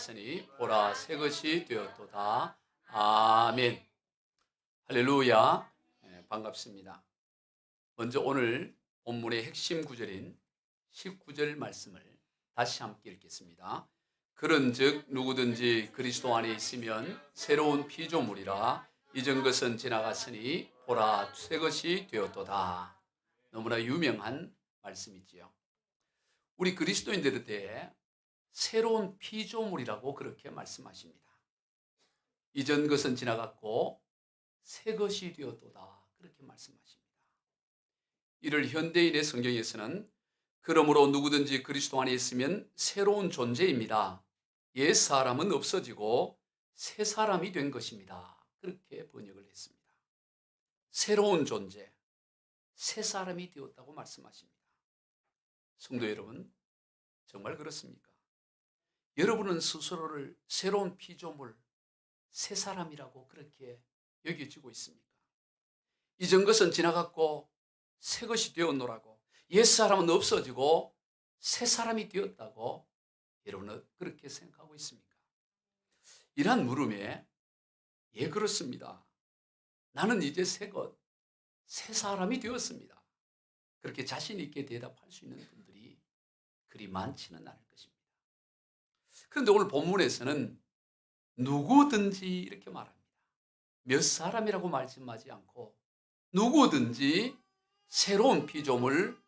지나갔으니 보라 새 것이 되었도다. 아멘. 할렐루야. 반갑습니다. 먼저 오늘 본문의 핵심 구절인 19절 말씀을 다시 함께 읽겠습니다. 그런즉 누구든지 그리스도 안에 있으면 새로운 피조물이라 이전 것은 지나갔으니 보라 새 것이 되었도다. 너무나 유명한 말씀이지요. 우리 그리스도인들에 새로운 피조물이라고 그렇게 말씀하십니다. 이전 것은 지나갔고 새 것이 되었도다 그렇게 말씀하십니다. 이를 현대인의 성경에서는 그러므로 누구든지 그리스도 안에 있으면 새로운 존재입니다. 옛 사람은 없어지고 새 사람이 된 것입니다. 그렇게 번역을 했습니다. 새로운 존재, 새 사람이 되었다고 말씀하십니다. 성도 여러분, 정말 그렇습니까? 여러분은 스스로를 새로운 피조물, 새 사람이라고 그렇게 여겨지고 있습니까? 이전 것은 지나갔고 새 것이 되었노라고, 옛 사람은 없어지고 새 사람이 되었다고 여러분은 그렇게 생각하고 있습니까? 이러한 물음에 예, 그렇습니다. 나는 이제 새 사람이 되었습니다. 그렇게 자신 있게 대답할 수 있는 분들이 그리 많지는 않을 것입니다. 그런데 오늘 본문에서는 누구든지 이렇게 말합니다. 몇 사람이라고 말씀하지 않고 누구든지 새로운 피조물,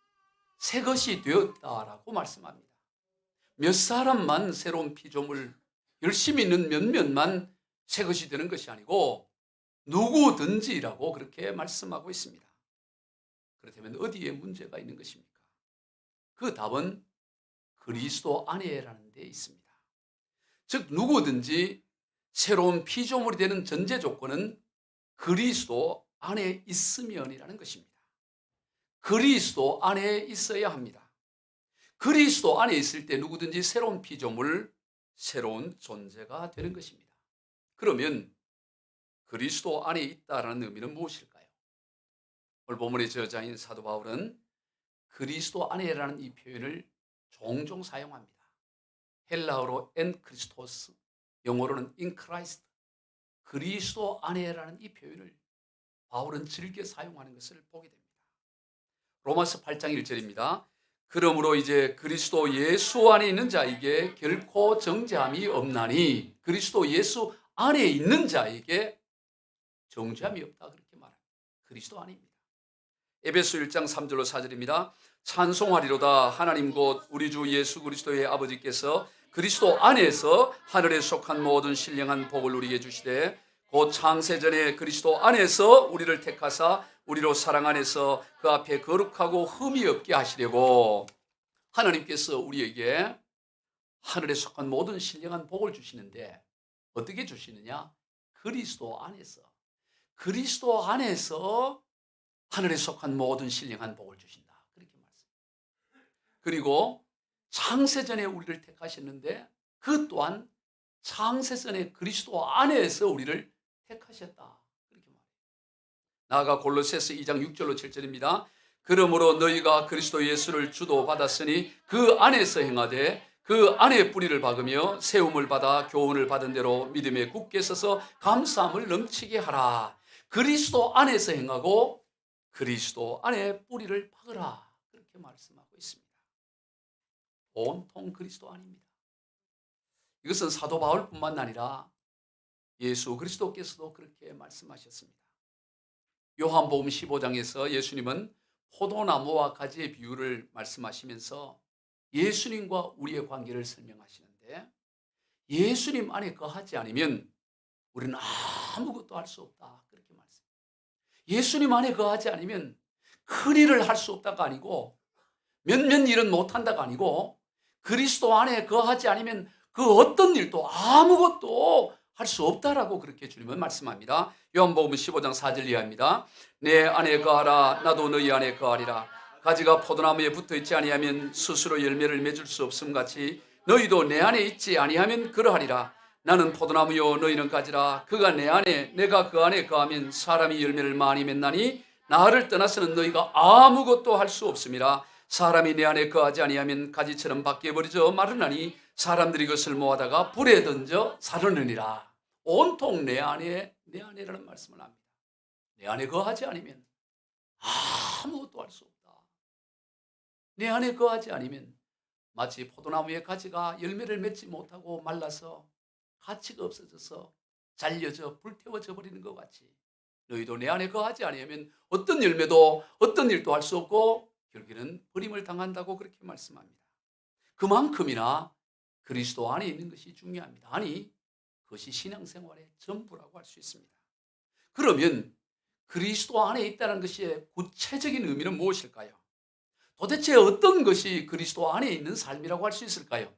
새 것이 되었다라고 말씀합니다. 몇 사람만 새로운 피조물, 열심히 있는 몇몇만 새 것이 되는 것이 아니고 누구든지라고 그렇게 말씀하고 있습니다. 그렇다면 어디에 문제가 있는 것입니까? 그 답은 그리스도 안에라는 데 있습니다. 즉 누구든지 새로운 피조물이 되는 전제 조건은 그리스도 안에 있으면이라는 것입니다. 그리스도 안에 있어야 합니다. 그리스도 안에 있을 때 누구든지 새로운 피조물, 새로운 존재가 되는 것입니다. 그러면 그리스도 안에 있다라는 의미는 무엇일까요? 오늘 본문의 저자인 사도 바울은 그리스도 안에라는 이 표현을 종종 사용합니다. 헬라어로 엔 크리스토스, 영어로는 in Christ, 그리스도 안에라는 이 표현을 바울은 즐겨 사용하는 것을 보게 됩니다. 로마서 8장 1절입니다. 그러므로 이제 그리스도 예수 안에 있는 자에게 결코 정죄함이 없나니, 그리스도 예수 안에 있는 자에게 정죄함이 없다 그렇게 말합니다. 그리스도 안입니다. 에베소 1장 3절로 4절입니다. 찬송하리로다 하나님 곧 우리 주 예수 그리스도의 아버지께서 그리스도 안에서 하늘에 속한 모든 신령한 복을 우리에게 주시되 곧 창세전에 그리스도 안에서 우리를 택하사 우리로 사랑 안에서 그 앞에 거룩하고 흠이 없게 하시려고, 하나님께서 우리에게 하늘에 속한 모든 신령한 복을 주시는데 어떻게 주시느냐? 그리스도 안에서, 그리스도 안에서 하늘에 속한 모든 신령한 복을 주신다 그렇게 말씀합니다. 그리고 창세전에 우리를 택하셨는데 그 또한 창세전에 그리스도 안에서 우리를 택하셨다 그렇게 말해요. 나아가 골로새서 2장 6절로 7절입니다. 그러므로 너희가 그리스도 예수를 주도 받았으니 그 안에서 행하되 그 안에 뿌리를 박으며 세움을 받아 교훈을 받은 대로 믿음에 굳게 서서 감사함을 넘치게 하라. 그리스도 안에서 행하고 그리스도 안에 뿌리를 박으라 그렇게 말씀하고 있습니다. 온통 그리스도 안입니다. 이것은 사도 바울뿐만 아니라 예수 그리스도께서도 그렇게 말씀하셨습니다. 요한복음 15장에서 예수님은 포도나무와 가지의 비유를 말씀하시면서 예수님과 우리의 관계를 설명하시는데, 예수님 안에 거하지 않으면 우리는 아무것도 할 수 없다 그렇게 말씀합니다. 예수님 안에 거하지 않으면 큰 일을 할 수 없다가 아니고 몇몇 일은 못한다가 아니고 그리스도 안에 거하지 않으면 그 어떤 일도 아무것도 할 수 없다라고 그렇게 주님은 말씀합니다. 요한복음 15장 4절 이하입니다. 내 안에 거하라 나도 너희 안에 거하리라. 가지가 포도나무에 붙어있지 아니하면 스스로 열매를 맺을 수 없음 같이 너희도 내 안에 있지 아니하면 그러하리라. 나는 포도나무요 너희는 가지라. 그가 내 안에 내가 그 안에 거하면 사람이 열매를 많이 맺나니 나를 떠나서는 너희가 아무것도 할 수 없음이라. 사람이 내 안에 거하지 아니하면 가지처럼 바뀌어버리죠 마르나니 사람들이 그것을 모아다가 불에 던져 사르느니라. 온통 내 안에라는 말씀을 합니다. 내 안에 거하지 않으면 아무것도 할 수 없다. 내 안에 거하지 않으면 마치 포도나무의 가지가 열매를 맺지 못하고 말라서 가치가 없어져서 잘려져 불태워져 버리는 것 같이 너희도 내 안에 거하지 않으면 어떤 열매도 어떤 일도 할 수 없고 결국에는 버림을 당한다고 그렇게 말씀합니다. 그만큼이나 그리스도 안에 있는 것이 중요합니다. 아니, 그것이 신앙생활의 전부라고 할 수 있습니다. 그러면 그리스도 안에 있다는 것의 구체적인 의미는 무엇일까요? 도대체 어떤 것이 그리스도 안에 있는 삶이라고 할 수 있을까요?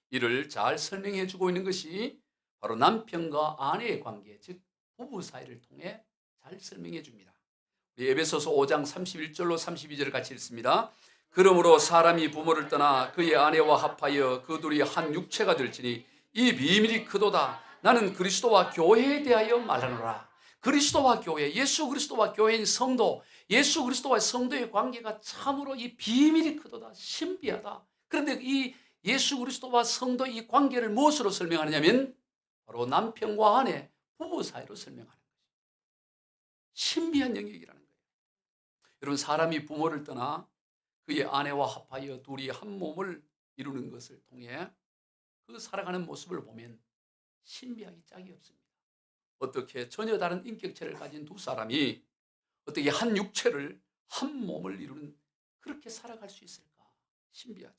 이를 잘 설명해 주고 있는 것이 바로 남편과 아내의 관계, 즉 부부 사이를 통해 잘 설명해 줍니다. 우리 에베소서 5장 31절로 32절을 같이 읽습니다. 그러므로 사람이 부모를 떠나 그의 아내와 합하여 그 둘이 한 육체가 될지니 이 비밀이 크도다. 나는 그리스도와 교회에 대하여 말하노라. 그리스도와 교회, 예수 그리스도와 교회인 성도, 예수 그리스도와 성도의 관계가 참으로 이 비밀이 크도다. 신비하다. 그런데 이 예수 그리스도와 성도 이 관계를 무엇으로 설명하느냐면 바로 남편과 아내, 부부 사이로 설명하는 거예요. 신비한 영역이라는 거예요. 여러분, 사람이 부모를 떠나 그의 아내와 합하여 둘이 한 몸을 이루는 것을 통해 그 살아가는 모습을 보면 신비하기 짝이 없습니다. 어떻게 전혀 다른 인격체를 가진 두 사람이 어떻게 한 육체를 한 몸을 이루는 그렇게 살아갈 수 있을까? 신비하죠.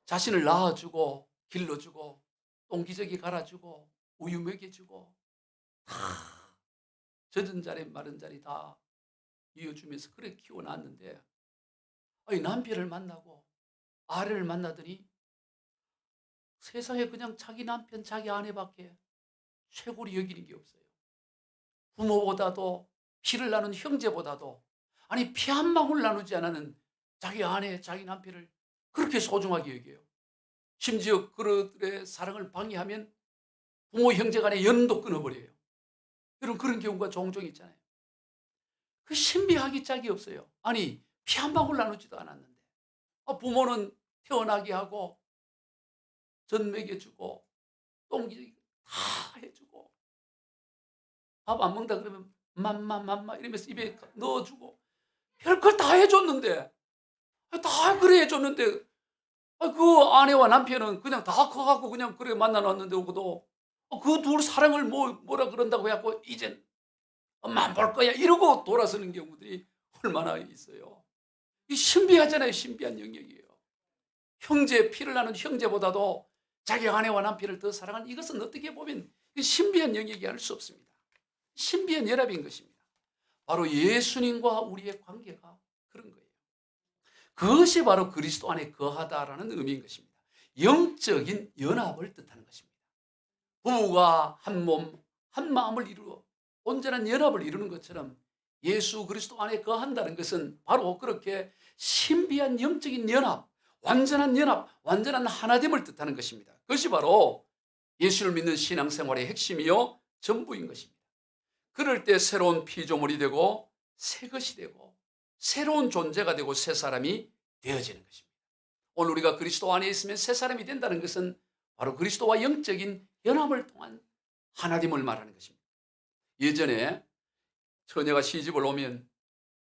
자신을 낳아주고 길러주고 똥기저귀 갈아주고 우유 먹여주고 다 젖은 자리 마른 자리 다 이어주면서 그렇게 키워놨는데 남편을 만나고 아내를 만나더니 세상에 그냥 자기 남편 자기 아내밖에 최고로 여기는 게 없어요. 부모보다도 피를 나눈 형제보다도 아니 피 한 방울 나누지 않는 자기 아내 자기 남편을 그렇게 소중하게 여겨요. 심지어 그들의 사랑을 방해하면 부모 형제 간의 연도 끊어버려요. 여러분, 그런 경우가 종종 있잖아요. 그 신비하기 짝이 없어요. 아니 피 한 방울 나누지도 않았는데 부모는 태어나게 하고 젖 먹여주고 똥기 다 해주고 밥 안 먹는다 그러면 맘마 이러면서 입에 넣어주고 별걸 다 해줬는데 다 그래 해줬는데 그 아내와 남편은 그냥 다 커갖고 그냥 그래 만나놨는데 오고도 그 둘 사랑을 뭐라 그런다고 해갖고 이젠 엄마 안 볼 거야 이러고 돌아서는 경우들이 얼마나 있어요. 이 신비하잖아요. 신비한 영역이에요. 형제 피를 나는 형제보다도 자기 아내와 남편을 더 사랑하는 이것은 어떻게 보면 신비한 영역이 알 수 없습니다. 신비한 연합인 것입니다. 바로 예수님과 우리의 관계가 그런 거예요. 그것이 바로 그리스도 안에 거하다라는 의미인 것입니다. 영적인 연합을 뜻하는 것입니다. 부부가 한 몸, 한 마음을 이루어 온전한 연합을 이루는 것처럼 예수 그리스도 안에 거한다는 것은 바로 그렇게 신비한 영적인 연합, 완전한 하나됨을 뜻하는 것입니다. 그것이 바로 예수를 믿는 신앙생활의 핵심이요 전부인 것입니다. 그럴 때 새로운 피조물이 되고 새 것이 되고 새로운 존재가 되고 새 사람이 되어지는 것입니다. 오늘 우리가 그리스도 안에 있으면 새 사람이 된다는 것은 바로 그리스도와 영적인 연합을 통한 하나됨을 말하는 것입니다. 예전에 처녀가 시집을 오면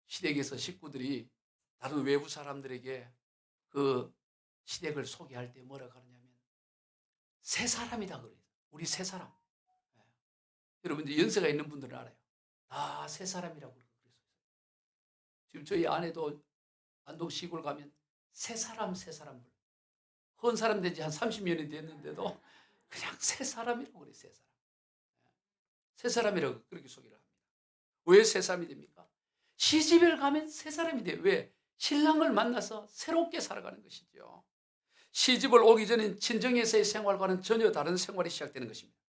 시댁에서 식구들이 다른 외부 사람들에게 그 시댁을 소개할 때 뭐라고 하느냐면 새 사람이다 그래요. 우리 새 사람. 여러분 이제 연세가 있는 분들은 알아요. 다 새 사람이라고 그랬어요. 지금 저희 아내도 안동 시골 가면 새 사람 헌 사람 된 지 한 30년이 됐는데도 그냥 새 사람이라고 그래요. 새 사람. 새 사람이라고 그렇게 소개를 합니다. 왜 새 사람이 됩니까? 시집을 가면 새 사람이 돼요. 왜? 신랑을 만나서 새롭게 살아가는 것이죠. 시집을 오기 전엔 친정에서의 생활과는 전혀 다른 생활이 시작되는 것입니다.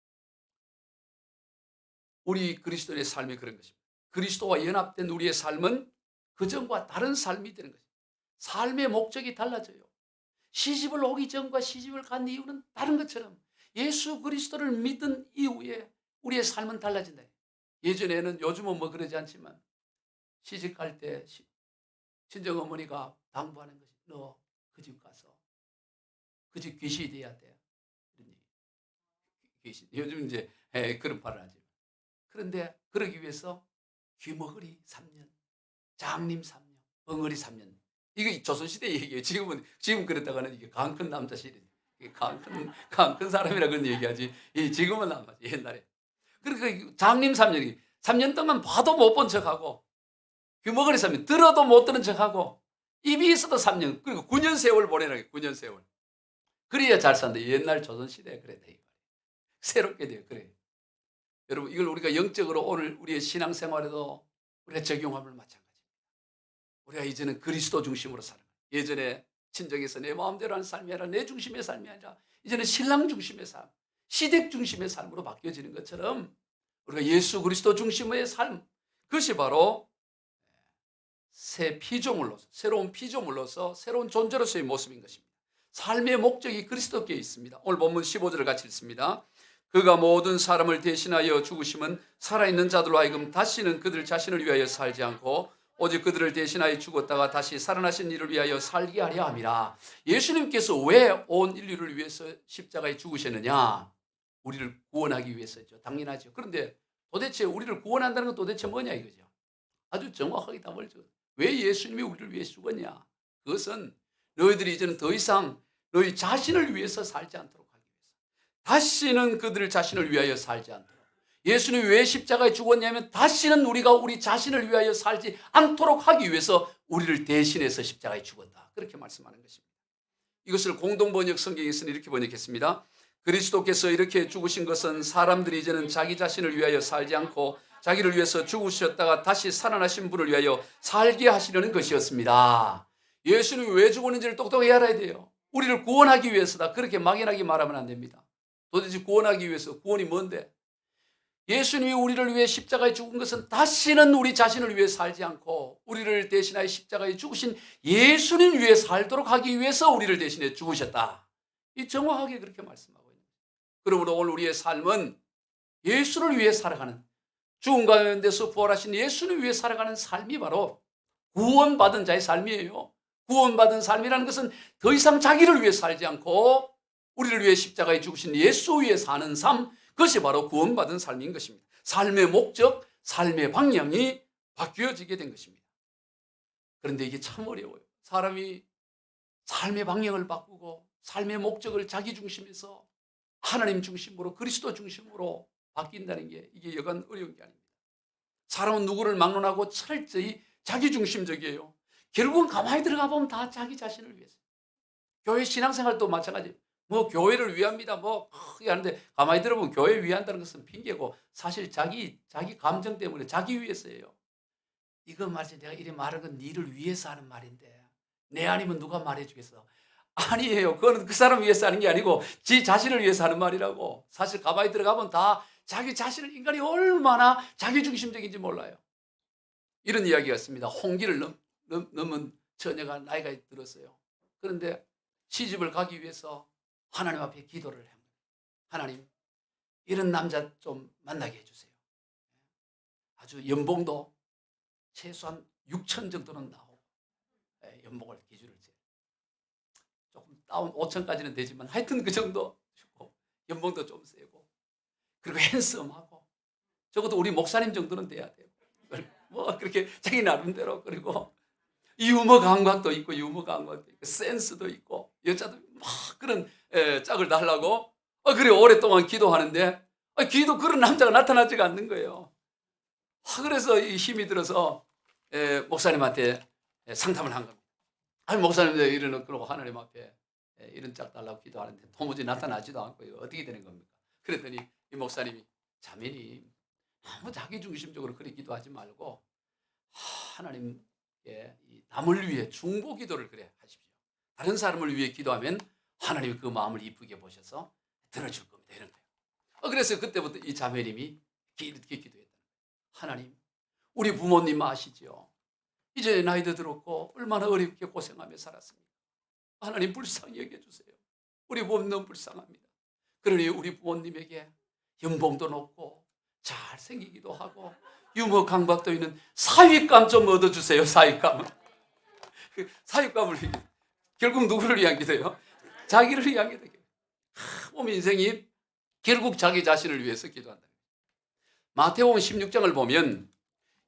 우리 그리스도의 삶이 그런 것입니다. 그리스도와 연합된 우리의 삶은 그전과 다른 삶이 되는 것입니다. 삶의 목적이 달라져요. 시집을 오기 전과 시집을 간 이유는 다른 것처럼 예수 그리스도를 믿은 이후에 우리의 삶은 달라진다. 예전에는 요즘은 뭐 그러지 않지만 시집 갈 때 친정어머니가 당부하는 것이 너 그 집 가서 그저 귀신이 돼야 돼. 귀신. 요즘 이제 그런 말을 하죠. 그런데 그러기 위해서 귀머거리 3년, 장님 3년, 벙어리 3년. 이게 조선시대 얘기예요. 지금 그랬다가는 이게 강큰 남자 시대. 강큰 사람이라 그런 얘기하지. 지금은 안 맞지. 옛날에. 그러니까 장님 3년이 3년 동안 봐도 못 본 척하고 귀머거리 3년 들어도 못 들은 척하고 입이 있어도 3년 그리고 9년 세월 보내라게 9년 세월. 그래야 잘 산다. 옛날 조선시대에 그랬다. 새롭게 돼요. 그래. 여러분 이걸 우리가 영적으로 오늘 우리의 신앙생활에도 우리가 적용하면 마찬가지입니다. 우리가 이제는 그리스도 중심으로 살아요. 예전에 친정에서 내 마음대로 하는 삶이 아니라 내 중심의 삶이 아니라 이제는 신랑 중심의 삶, 시댁 중심의 삶으로 바뀌어지는 것처럼 우리가 예수 그리스도 중심의 삶, 그것이 바로 새 피조물로서, 새로운 피조물로서 새로운 존재로서의 모습인 것입니다. 삶의 목적이 그리스도께 있습니다. 오늘 본문 15절을 같이 읽습니다. 그가 모든 사람을 대신하여 죽으심은 살아있는 자들로 하여금 다시는 그들 자신을 위하여 살지 않고 오직 그들을 대신하여 죽었다가 다시 살아나신 이를 위하여 살게 하려 함이라. 예수님께서 왜 온 인류를 위해서 십자가에 죽으셨느냐? 우리를 구원하기 위해서죠. 당연하죠. 그런데 도대체 우리를 구원한다는 건 도대체 뭐냐 이거죠. 아주 정확하게 답을 줘. 왜 예수님이 우리를 위해 죽었냐? 그것은 너희들이 이제는 더 이상 너희 자신을 위해서 살지 않도록 하기 위해서. 다시는 그들 자신을 위하여 살지 않도록. 예수님이 왜 십자가에 죽었냐면 다시는 우리가 우리 자신을 위하여 살지 않도록 하기 위해서 우리를 대신해서 십자가에 죽었다. 그렇게 말씀하는 것입니다. 이것을 공동번역 성경에서는 이렇게 번역했습니다. 그리스도께서 이렇게 죽으신 것은 사람들이 이제는 자기 자신을 위하여 살지 않고 자기를 위해서 죽으셨다가 다시 살아나신 분을 위하여 살게 하시려는 것이었습니다. 예수님이 왜 죽었는지를 똑똑히 알아야 돼요. 우리를 구원하기 위해서다. 그렇게 막연하게 말하면 안 됩니다. 도대체 구원하기 위해서 구원이 뭔데? 예수님이 우리를 위해 십자가에 죽은 것은 다시는 우리 자신을 위해 살지 않고 우리를 대신하여 십자가에 죽으신 예수님 위해 살도록 하기 위해서 우리를 대신해 죽으셨다. 이 정확하게 그렇게 말씀하고 있는 거예요. 그러므로 오늘 우리의 삶은 예수를 위해 살아가는, 죽은 가운데서 부활하신 예수를 위해 살아가는 삶이 바로 구원받은 자의 삶이에요. 구원받은 삶이라는 것은 더 이상 자기를 위해 살지 않고 우리를 위해 십자가에 죽으신 예수 위해 사는 삶, 그것이 바로 구원받은 삶인 것입니다. 삶의 목적, 삶의 방향이 바뀌어지게 된 것입니다. 그런데 이게 참 어려워요. 사람이 삶의 방향을 바꾸고 삶의 목적을 자기 중심에서 하나님 중심으로, 그리스도 중심으로 바뀐다는 게 이게 여간 어려운 게 아닙니다. 사람은 누구를 막론하고 철저히 자기 중심적이에요. 결국은 가만히 들어가 보면 다 자기 자신을 위해서. 교회 신앙생활도 마찬가지예요. 뭐 교회를 위합니다. 뭐 크게 하는데 가만히 들어보면 교회 위한다는 것은 핑계고 사실 자기 감정 때문에 자기 위해서예요. 이거 말이지 내가 이렇게 말한 건 니를 위해서 하는 말인데 내 아니면 누가 말해주겠어? 아니에요. 그거는 그 사람 위해서 하는 게 아니고 지 자신을 위해서 하는 말이라고. 사실 가만히 들어가면 다 자기 자신을, 인간이 얼마나 자기중심적인지 몰라요. 이런 이야기가 있습니다. 홍기를 넘은 처녀가 나이가 들었어요. 그런데 시집을 가기 위해서 하나님 앞에 기도를 합니다. 하나님, 이런 남자 좀 만나게 해주세요. 아주 연봉도 최소한 6천 정도는 나오고 연봉을 기준을 재요. 조금 다운 5천까지는 되지만 하여튼 그 정도 주고 연봉도 좀 세고 그리고 핸섬하고 적어도 우리 목사님 정도는 돼야 돼요. 뭐 그렇게 자기 나름대로. 그리고 유머 감각도 있고 센스도 있고 여자도 막 그런 짝을 달라고 그래 오랫동안 기도하는데 기도 그런 남자가 나타나지가 않는 거예요. 그래서 이 힘이 들어서 목사님한테 상담을 한 겁니다. 목사님 이러는 그러고 하나님 앞에 이런 짝 달라고 기도하는데 도무지 나타나지도 않고 어떻게 되는 겁니까? 그랬더니 이 목사님이 자매님 너무 자기중심적으로 그렇게 기도하지 말고 하나님께 남을 위해 중보 기도를 그래 하십시오. 다른 사람을 위해 기도하면 하나님이 그 마음을 이쁘게 보셔서 들어줄 겁니다. 이런 거예요. 그래서 그때부터 이 자매님이 이렇게 기도했다. 하나님, 우리 부모님 아시죠? 이제 나이도 들었고 얼마나 어렵게 고생하며 살았습니까? 하나님 불쌍히 여겨주세요. 우리 부모님 너무 불쌍합니다. 그러니 우리 부모님에게 연봉도 높고 잘생기기도 하고 유머 감각도 있는 사윗감 좀 얻어주세요. 사윗감을 결국 누구를 위한 기도예요? 자기를 위한 기도. 보면 인생이 결국 자기 자신을 위해서 기도한다. 마태복음 16장을 보면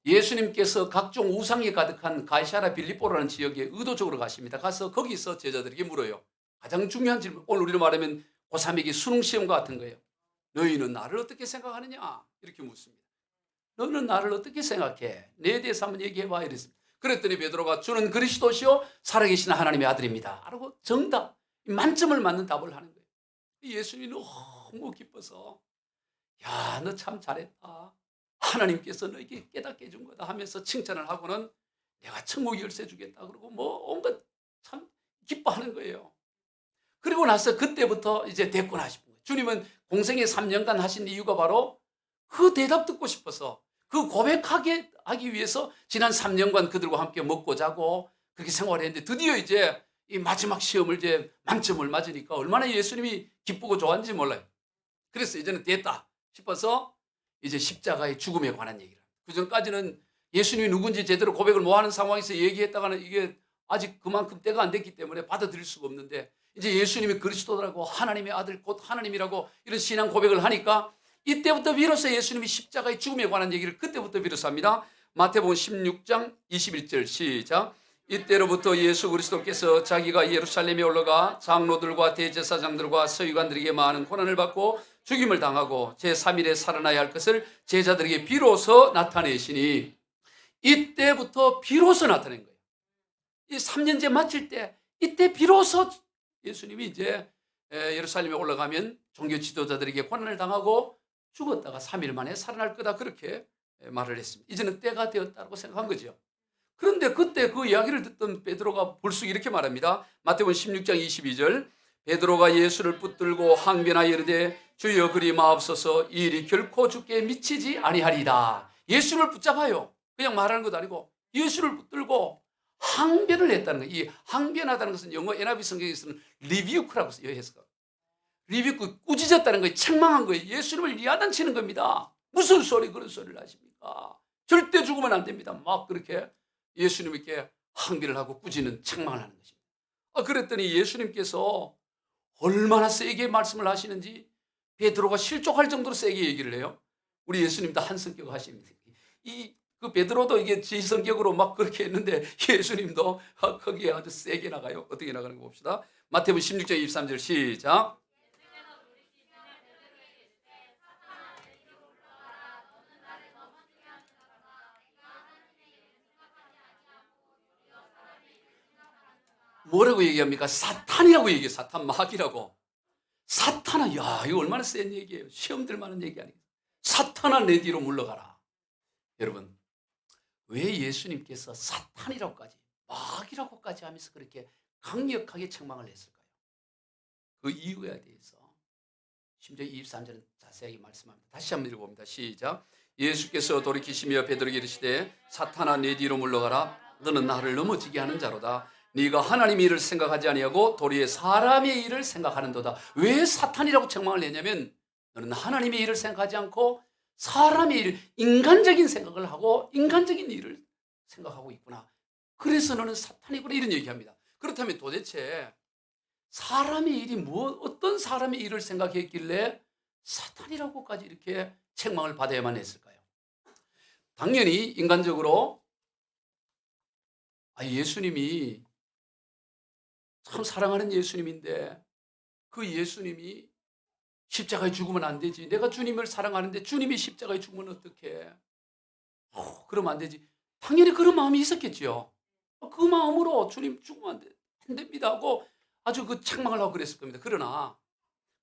예수님께서 각종 우상이 가득한 가이사랴 빌립보라는 지역에 의도적으로 가십니다. 가서 거기서 제자들에게 물어요. 가장 중요한 질문, 오늘 우리로 말하면 고3에게 수능시험과 같은 거예요. 너희는 나를 어떻게 생각하느냐? 이렇게 묻습니다. 너는 나를 어떻게 생각해? 내에 대해서 한번 얘기해봐. 이랬습니다. 그랬더니 베드로가 주는 그리스도시요 살아계신 하나님의 아들입니다. 라고 정답, 만점을 맞는 답을 하는 거예요. 예수님이 너무 기뻐서 야, 너 참 잘했다. 하나님께서 너에게 깨닫게 해준 거다 하면서 칭찬을 하고는 내가 천국 열쇠 주겠다. 그러고 뭐 온갖 참 기뻐하는 거예요. 그리고 나서 그때부터 이제 됐구나 싶은 거예요. 주님은 공생에 3년간 하신 이유가 바로 그 대답 듣고 싶어서 그 고백하게 하기 위해서 지난 3년간 그들과 함께 먹고 자고 그렇게 생활했는데 드디어 이제 이 마지막 시험을 이제 만점을 맞으니까 얼마나 예수님이 기쁘고 좋아하는지 몰라요. 그래서 이제는 됐다 싶어서 이제 십자가의 죽음에 관한 얘기를 합니다. 그 전까지는 예수님이 누군지 제대로 고백을 못 하는 상황에서 얘기했다가는 이게 아직 그만큼 때가 안 됐기 때문에 받아들일 수가 없는데 이제 예수님이 그리스도라고 하나님의 아들 곧 하나님이라고 이런 신앙 고백을 하니까 이때부터 비로소 예수님이 십자가의 죽음에 관한 얘기를 그때부터 비로소 합니다. 마태복음 16장 21절 시작. 이때로부터 예수 그리스도께서 자기가 예루살렘에 올라가 장로들과 대제사장들과 서기관들에게 많은 고난을 받고 죽임을 당하고 제3일에 살아나야 할 것을 제자들에게 비로소 나타내시니 이때부터 비로소 나타낸 거예요. 이 3년째 마칠 때 이때 비로소 예수님이 이제 예루살렘에 올라가면 종교 지도자들에게 고난을 당하고 죽었다가 3일 만에 살아날 거다 그렇게 말을 했습니다. 이제는 때가 되었다고 생각한 거죠. 그런데 그때 그 이야기를 듣던 베드로가 불쑥 이렇게 말합니다. 마태복음 16장 22절 베드로가 예수를 붙들고 항변하여 이르되 주여 그리 마옵소서 이 일이 결코 주께 미치지 아니하리다. 예수를 붙잡아요. 그냥 말하는 것도 아니고 예수를 붙들고 항변을 했다는 거예요. 이 항변하다는 것은 영어 NIV 성경에서는 리뷰크라고 해서 리뷰크 꾸짖었다는 거예요. 책망한 거예요. 예수님을 야단치는 겁니다. 무슨 소리 그런 소리를 하십니까? 절대 죽으면 안 됩니다. 막 그렇게 예수님께 항변을 하고 꾸짖는 책망을 하는 것입니다. 그랬더니 예수님께서 얼마나 세게 말씀을 하시는지 베드로가 실족할 정도로 세게 얘기를 해요. 우리 예수님도 한 성격 하십니다. 그 베드로도 이게 지 성격으로 막 그렇게 했는데 예수님도 거기에 아주 세게 나가요. 어떻게 나가는 거 봅시다. 마태복음 16장 23절 시작. 뭐라고 얘기합니까? 사탄이라고 얘기해요. 사탄 마귀라고. 사탄아, 야, 이거 얼마나 센 얘기예요. 시험 들 만한 얘기 아니에요. 사탄아, 내 뒤로 물러가라. 여러분, 왜 예수님께서 사탄이라고까지, 마귀라고까지 하면서 그렇게 강력하게 책망을 했을까요? 그 이유에 대해서 심지어 23절은 자세하게 말씀합니다. 다시 한번 읽어봅니다. 시작. 예수께서 돌이키시며 베드로에게 이르시되 사탄아, 내 뒤로 물러가라. 너는 나를 넘어지게 하는 자로다. 네가 하나님의 일을 생각하지 아니하고 도리어 사람의 일을 생각하는도다. 왜 사탄이라고 책망을 했냐면 너는 하나님의 일을 생각하지 않고 사람의 일, 인간적인 생각을 하고 인간적인 일을 생각하고 있구나. 그래서 너는 사탄이구나 이런 얘기합니다. 그렇다면 도대체 사람의 일이 어떤 사람의 일을 생각했길래 사탄이라고까지 이렇게 책망을 받아야만 했을까요? 당연히 인간적으로 예수님이 참 사랑하는 예수님인데 그 예수님이 십자가에 죽으면 안 되지. 내가 주님을 사랑하는데 주님이 십자가에 죽으면 어떡해. 그러면 안 되지. 당연히 그런 마음이 있었겠죠. 그 마음으로 주님 죽으면 안 됩니다 하고 아주 그 책망을 하고 그랬을 겁니다. 그러나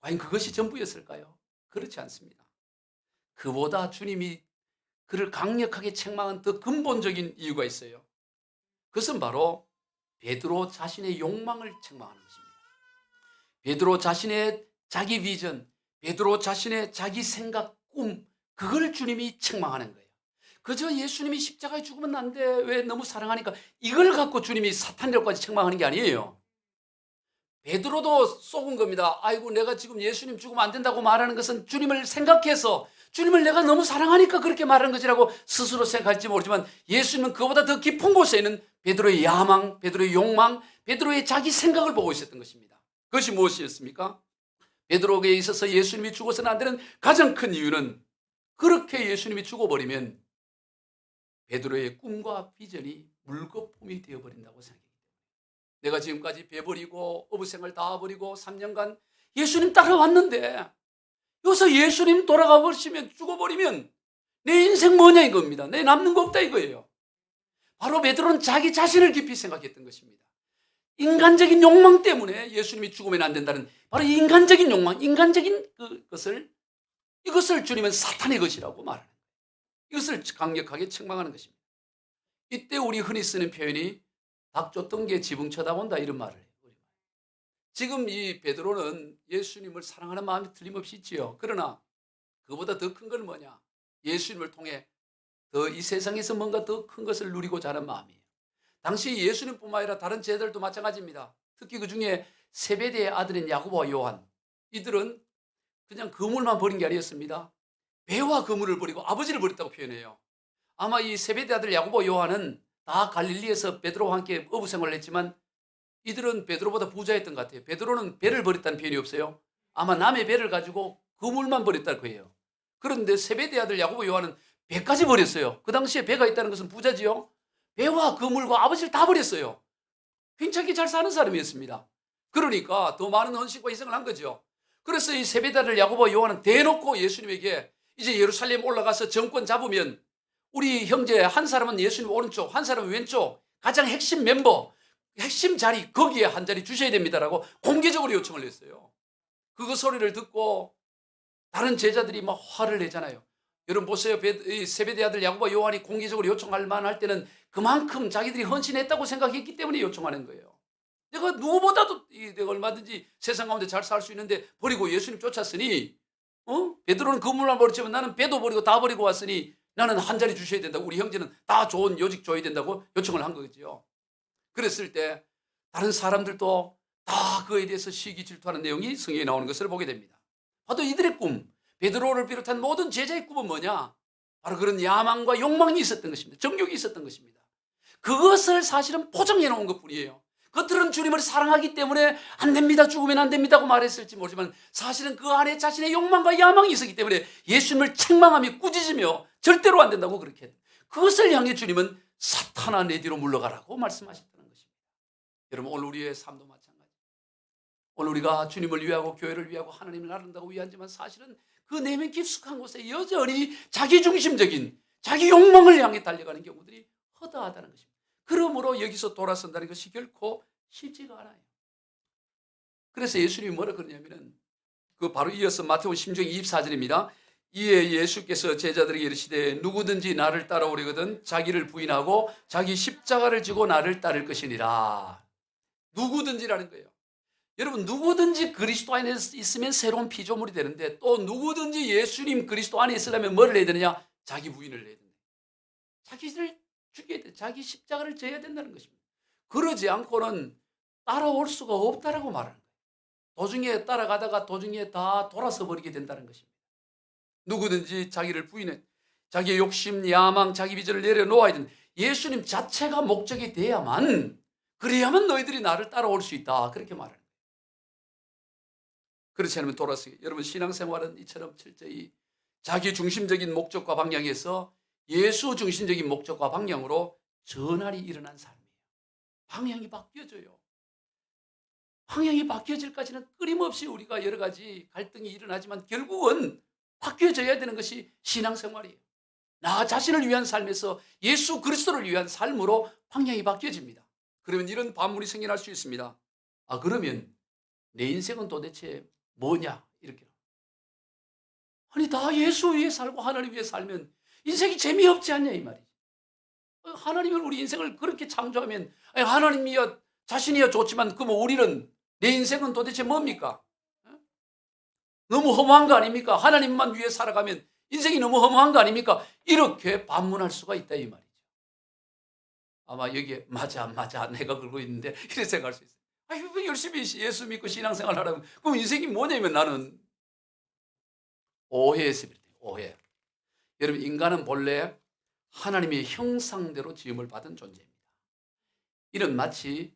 과연 그것이 전부였을까요? 그렇지 않습니다. 그보다 주님이 그를 강력하게 책망한 더 근본적인 이유가 있어요. 그것은 바로 베드로 자신의 욕망을 책망하는 것입니다. 베드로 자신의 자기 비전, 베드로 자신의 자기 생각, 꿈, 그걸 주님이 책망하는 거예요. 그저 예수님이 십자가에 죽으면 안 돼. 왜 너무 사랑하니까 이걸 갖고 주님이 사탄이라고까지 책망하는 게 아니에요. 베드로도 속은 겁니다. 아이고 내가 지금 예수님 죽으면 안 된다고 말하는 것은 주님을 생각해서 주님을 내가 너무 사랑하니까 그렇게 말하는 것이라고 스스로 생각할지 모르지만 예수님은 그보다 더 깊은 곳에 있는 베드로의 야망, 베드로의 욕망, 베드로의 자기 생각을 보고 있었던 것입니다. 그것이 무엇이었습니까? 베드로에게 있어서 예수님이 죽어서는 안 되는 가장 큰 이유는 그렇게 예수님이 죽어버리면 베드로의 꿈과 비전이 물거품이 되어버린다고 생각합니다. 내가 지금까지 배버리고 어부생활 다 버리고 3년간 예수님 따라왔는데 여기서 예수님 돌아가 버리시면 죽어버리면 내 인생 뭐냐 이겁니다. 내 남는 거 없다 이거예요. 바로 베드로는 자기 자신을 깊이 생각했던 것입니다. 인간적인 욕망 때문에 예수님이 죽으면 안 된다는 바로 인간적인 욕망, 인간적인 이것을 주님은 사탄의 것이라고 말하는 거예요. 이것을 강력하게 책망하는 것입니다. 이때 우리 흔히 쓰는 표현이 닭 쫓던 게 지붕 쳐다본다 이런 말을 해요. 지금 이 베드로는 예수님을 사랑하는 마음이 틀림없이 있지요. 그러나 그보다 더 큰 건 뭐냐? 예수님을 통해 더 이 세상에서 뭔가 더 큰 것을 누리고자 하는 마음이에요. 당시 예수님뿐만 아니라 다른 제자들도 마찬가지입니다. 특히 그 중에 세베대의 아들인 야고보와 요한, 이들은 그냥 그물만 버린 게 아니었습니다. 배와 그물을 버리고 아버지를 버렸다고 표현해요. 아마 이 세베대 아들 야고보 요한은 다 갈릴리에서 베드로와 함께 어부 생활을 했지만 이들은 베드로보다 부자였던 것 같아요. 베드로는 배를 버렸다는 표현이 없어요. 아마 남의 배를 가지고 그물만 버렸다는 거예요. 그런데 세베대 아들 야고보 요한은 배까지 버렸어요. 그 당시에 배가 있다는 것은 부자지요. 배와 그물과 아버지를 다 버렸어요. 괜찮게 잘 사는 사람이었습니다. 그러니까 더 많은 헌신과 희생을 한 거죠. 그래서 이 세베대 아들 야고보 요한은 대놓고 예수님에게 이제 예루살렘 올라가서 정권 잡으면 우리 형제 한 사람은 예수님 오른쪽, 한 사람은 왼쪽, 가장 핵심 멤버, 핵심 자리 거기에 한 자리 주셔야 됩니다라고 공개적으로 요청을 했어요. 그거 소리를 듣고 다른 제자들이 막 화를 내잖아요. 여러분 보세요. 세베대 아들 야고보 요한이 공개적으로 요청할 만할 때는 그만큼 자기들이 헌신했다고 생각했기 때문에 요청하는 거예요. 내가 누구보다도 내가 얼마든지 세상 가운데 잘 살 수 있는데 버리고 예수님 쫓았으니 베드로는 그물만 버렸지만 나는 배도 버리고 다 버리고 왔으니 나는 한 자리 주셔야 된다고, 우리 형제는 다 좋은 요직 줘야 된다고 요청을 한 거죠. 그랬을 때 다른 사람들도 다 그에 대해서 시기 질투하는 내용이 성경에 나오는 것을 보게 됩니다. 바로 이들의 꿈, 베드로를 비롯한 모든 제자의 꿈은 뭐냐? 바로 그런 야망과 욕망이 있었던 것입니다. 정욕이 있었던 것입니다. 그것을 사실은 포장해 놓은 것뿐이에요. 그들은 주님을 사랑하기 때문에 안 됩니다, 죽으면 안 됩니다고 말했을지 모르지만 사실은 그 안에 자신의 욕망과 야망이 있었기 때문에 예수님을 책망하며 꾸짖으며 절대로 안 된다고 그렇게 했다. 그것을 향해 주님은 사탄아 내 뒤로 물러가라고 말씀하셨다는 것입니다. 여러분 오늘 우리의 삶도 마찬가지. 오늘 우리가 주님을 위하고 교회를 위하고 하나님을 나른다고 위하지만 사실은 그 내면 깊숙한 곳에 여전히 자기중심적인 자기 욕망을 향해 달려가는 경우들이 허다하다는 것입니다. 그러므로 여기서 돌아선다는 것이 결코 쉽지가 않아요. 그래서 예수님이 뭐라 그러냐면은 그 바로 이어서 마태복음 16장 24절입니다. 이에 예수께서 제자들에게 이르시되 누구든지 나를 따라오려거든 자기를 부인하고 자기 십자가를 지고 나를 따를 것이니라. 누구든지라는 거예요. 여러분 누구든지 그리스도 안에 있으면 새로운 피조물이 되는데 또 누구든지 예수님 그리스도 안에 있으려면 뭐를 해야 되느냐? 자기 부인을 해야 된다. 자기를 죽여야 돼. 자기 십자가를 져야 된다는 것입니다. 그러지 않고는 따라올 수가 없다라고 말하는 거예요. 도중에 따라가다가 도중에 다 돌아서 버리게 된다는 것입니다. 누구든지 자기를 부인해 자기의 욕심, 야망, 자기 비전을 내려놓아야 된다. 예수님 자체가 목적이 돼야만 그래야만 너희들이 나를 따라올 수 있다. 그렇게 말하는 거예요. 그렇지 않으면 돌아서게. 여러분 신앙생활은 이처럼 철저히 자기 중심적인 목적과 방향에서 예수 중심적인 목적과 방향으로 전환이 일어난 삶이에요. 방향이 바뀌어져요. 방향이 바뀌어질까지는 끊임없이 우리가 여러 가지 갈등이 일어나지만 결국은 바뀌어져야 되는 것이 신앙생활이에요. 나 자신을 위한 삶에서 예수 그리스도를 위한 삶으로 방향이 바뀌어집니다. 그러면 이런 반문이 생겨날 수 있습니다. 아 그러면 내 인생은 도대체 뭐냐? 이렇게. 아니 다 예수 위해 살고 하나님 위해 살면 인생이 재미없지 않냐 이 말이지. 하나님은 우리 인생을 그렇게 창조하면 하나님이야 자신이야 좋지만 그러면 우리는 내 인생은 도대체 뭡니까? 너무 허무한 거 아닙니까? 하나님만 위해 살아가면 인생이 너무 허무한 거 아닙니까? 이렇게 반문할 수가 있다 이 말이죠. 아마 여기에 맞아 내가 그러고 있는데 이렇게 생각할 수 있어요. 아니 열심히 예수 믿고 신앙생활 하라면 그럼 인생이 뭐냐면 나는 오해에서 비롯돼요. 오해. 여러분 인간은 본래 하나님의 형상대로 지음을 받은 존재입니다. 이는 마치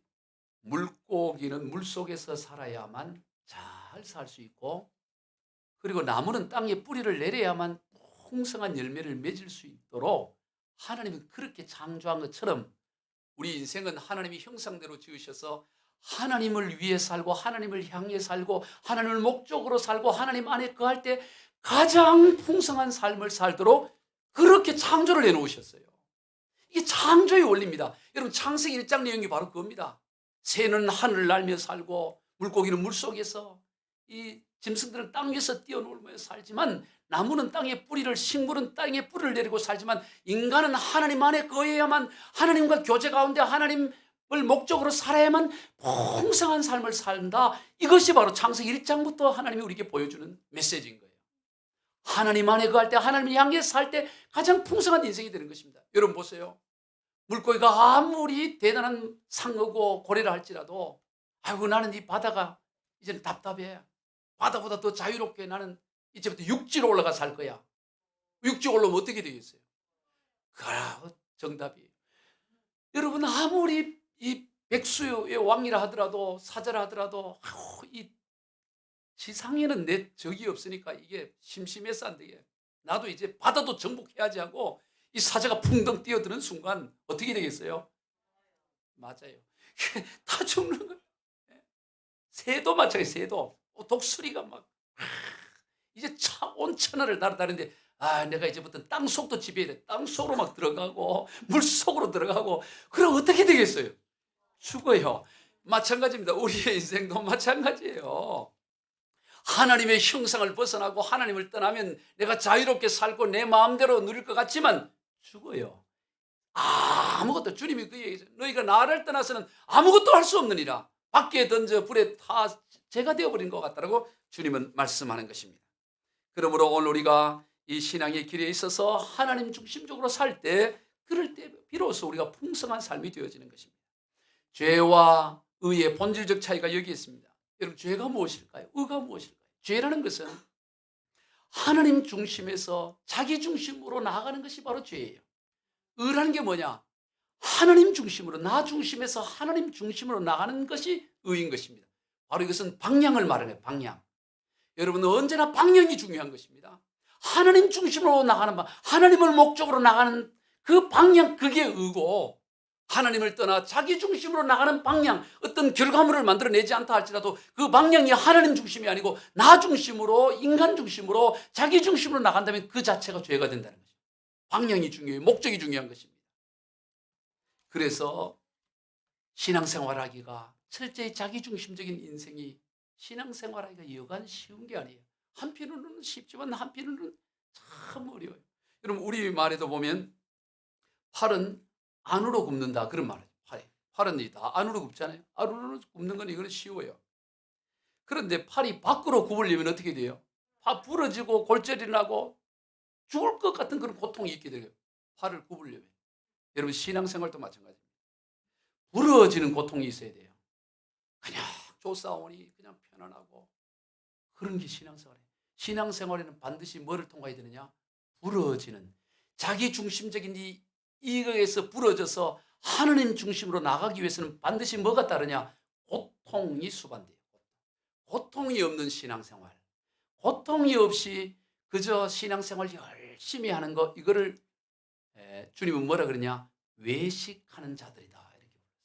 물고기는 물속에서 살아야만 잘 살 수 있고, 그리고 나무는 땅에 뿌리를 내려야만 풍성한 열매를 맺을 수 있도록 하나님은 그렇게 창조한 것처럼 우리 인생은 하나님이 형상대로 지으셔서 하나님을 위해 살고 하나님을 향해 살고 하나님을 목적으로 살고 하나님 안에 거할 때 가장 풍성한 삶을 살도록 그렇게 창조를 해놓으셨어요. 이게 창조의 원리입니다. 여러분, 창세기 1장 내용이 바로 그겁니다. 새는 하늘을 날며 살고 물고기는 물속에서, 이 짐승들은 땅 위에서 뛰어놀며 살지만, 나무는 땅에 뿌리를, 식물은 땅에 뿌리를 내리고 살지만, 인간은 하나님 안에 거해야만, 하나님과 교제 가운데 하나님을 목적으로 살아야만 풍성한 삶을 산다. 이것이 바로 창세기 1장부터 하나님이 우리에게 보여주는 메시지인 거예요. 하나님 안에 거할 때, 하나님을 향해 살 때 가장 풍성한 인생이 되는 것입니다. 여러분 보세요. 물고기가 아무리 대단한 상어고 고래라 할지라도, 아이고 나는 이 바다가 이제는 답답해. 바다보다 더 자유롭게 나는 이제부터 육지로 올라가 살 거야. 육지 올라오면 어떻게 되겠어요? 그라 정답이에요. 여러분, 아무리 이 백수의 왕이라 하더라도, 사자라 하더라도, 이 지상에는 내 적이 없으니까 이게 심심해서 안 되게, 나도 이제 바다도 정복해야지 하고 이 사자가 풍덩 뛰어드는 순간 어떻게 되겠어요? 맞아요. 다 죽는 거예요. 새도 마찬가지, 새도. 독수리가 막 이제 온 천하를 날아다니는데, 내가 이제부터 땅 속도 지배해야 돼. 땅 속으로 막 들어가고 물 속으로 들어가고, 그럼 어떻게 되겠어요? 죽어요. 마찬가지입니다. 우리의 인생도 마찬가지예요. 하나님의 형상을 벗어나고 하나님을 떠나면 내가 자유롭게 살고 내 마음대로 누릴 것 같지만 죽어요. 아무것도, 주님이 그 얘기죠. 너희가 나를 떠나서는 아무것도 할 수 없느니라. 밖에 던져 불에 다 제가 되어버린 것 같다라고 주님은 말씀하는 것입니다. 그러므로 오늘 우리가 이 신앙의 길에 있어서 하나님 중심적으로 살 때, 그럴 때 비로소 우리가 풍성한 삶이 되어지는 것입니다. 죄와 의의 본질적 차이가 여기 있습니다. 여러분, 죄가 무엇일까요? 의가 무엇일까요? 죄라는 것은 하나님 중심에서 자기 중심으로 나아가는 것이 바로 죄예요. 의라는 게 뭐냐? 하나님 중심으로, 나 중심에서 하나님 중심으로 나가는 것이 의인 것입니다. 바로 이것은 방향을 말하는 방향. 여러분은 언제나 방향이 중요한 것입니다. 하나님 중심으로 나가는 방, 하나님을 목적으로 나가는 그 방향, 그게 의고, 하나님을 떠나 자기 중심으로 나가는 방향, 어떤 결과물을 만들어내지 않다 할지라도 그 방향이 하나님 중심이 아니고 나 중심으로, 인간 중심으로, 자기 중심으로 나간다면 그 자체가 죄가 된다는 거죠. 방향이 중요해요. 목적이 중요한 것입니다. 그래서 신앙생활하기가, 철저히 자기중심적인 인생이 신앙생활하기가 여간 쉬운 게 아니에요. 한편으로는 쉽지만 한편으로는 참 어려워요. 여러분, 우리 말에도 보면 팔은 안으로 굽는다, 그런 말이에요. 팔은 다 안으로 굽잖아요. 안으로 굽는 건 이거는 쉬워요. 그런데 팔이 밖으로 굽으려면 어떻게 돼요? 파 부러지고 골절이 나고 죽을 것 같은 그런 고통이 있게 돼요. 팔을 굽으려면. 여러분, 신앙생활도 마찬가지입니다. 부러지는 고통이 있어야 돼요. 그냥 조사오니 그냥 편안하고, 그런 게 신앙생활이에요. 신앙생활에는 반드시 뭐를 통과해야 되느냐? 부러지는, 자기 중심적인 이거에서 부러져서 하나님 중심으로 나가기 위해서는 반드시 뭐가 따르냐? 고통이 수반돼요. 고통이 없는 신앙생활, 고통이 없이 그저 신앙생활 열심히 하는 거, 이거를 주님은 뭐라 그러냐? 외식하는 자들이다, 이렇게 불렀어요.